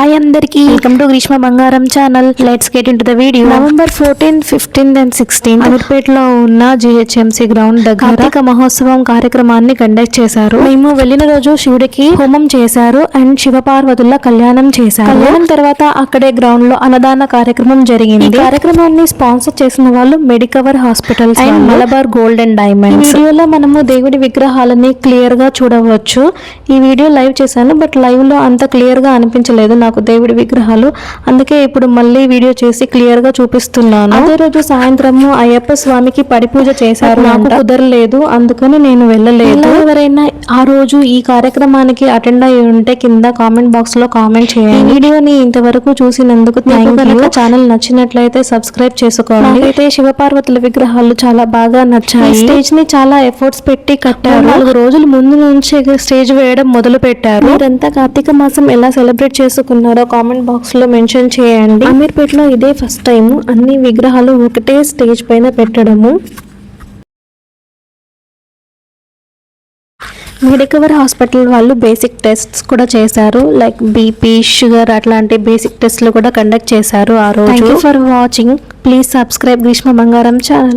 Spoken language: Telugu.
హాయ్ అందరికి, వెల్కమ్ టు గ్రీష్మ బంగారం channel. Let's get into the video. November 14, 15 and 16 అమీర్పేటలో ఉన్న GHMC గ్రౌండ్ దగ్గర కార్తీక మహోత్సవం కార్యక్రమాన్ని కండక్ట్ చేశారు. మేము వెళ్ళిన రోజు శివుడికి హోమం చేశారు అండ్ శివపార్వతుల కళ్యాణం చేశారు. కళ్యాణం తర్వాత అక్కడే గ్రౌండ్ లో అన్నదాన కార్యక్రమం జరిగింది. ఈ కార్యక్రమాన్ని స్పాన్సర్ చేసిన వాళ్ళు Medicover hospitals and Malabar gold and diamonds. ఈ వీడియోలో మనము దేవుడి విగ్రహాలని క్లియర్ గా చూడవచ్చు. ఈ వీడియో లైవ్ చేశాను, బట్ లైవ్ లో అంత క్లియర్ గా అనిపించలేదు నాకు దేవుడి విగ్రహాలు. అందుకే ఇప్పుడు మళ్ళీ వీడియో చేసి క్లియర్ గా చూపిస్తున్నాను. అదే రోజు సాయంత్రము అయ్యప్ప స్వామికి పడి పూజ చేశారు. నాకు కుదరలేదు, అందుకని నేను వెళ్ళలేదు. ఎవరైనా ఆ రోజు ఈ కార్యక్రమానికి అటెండ్ అయి ఉంటే కింద కామెంట్ బాక్స్ లో కామెంట్ చేయండి. వీడియోని ఇంతవరకు చూసినందుకు ఛానల్ నచ్చినట్లయితే సబ్స్క్రైబ్ చేసుకోండి. అయితే శివపార్వతుల విగ్రహాలు చాలా బాగా నచ్చాయి. స్టేజ్ ని చాలా ఎఫర్ట్స్ పెట్టి కట్టారు. 4 రోజుల ముందు నుంచి స్టేజ్ వేయడం మొదలు పెట్టారు. మీరంతా కార్తీక మాసం ఎలా సెలబ్రేట్ చేసుకున్నారో కామెంట్ బాక్స్ లో మెన్షన్ చేయండి. అమీర్పేటలో ఇదే ఫస్ట్ టైం అన్ని విగ్రహాలు ఒకటే స్టేజ్ పైన పెట్టడము. మెడికవర్ హాస్పిటల్ వాళ్ళు బేసిక్ టెస్ట్స్ కూడా చేశారు, లైక్ బీపీ, షుగర్ అట్లాంటి బేసిక్ టెస్ట్లు కూడా కండక్ట్ చేశారు ఆ రోజు. Thank you for watching. Please subscribe Greeshma బంగారం ఛానల్.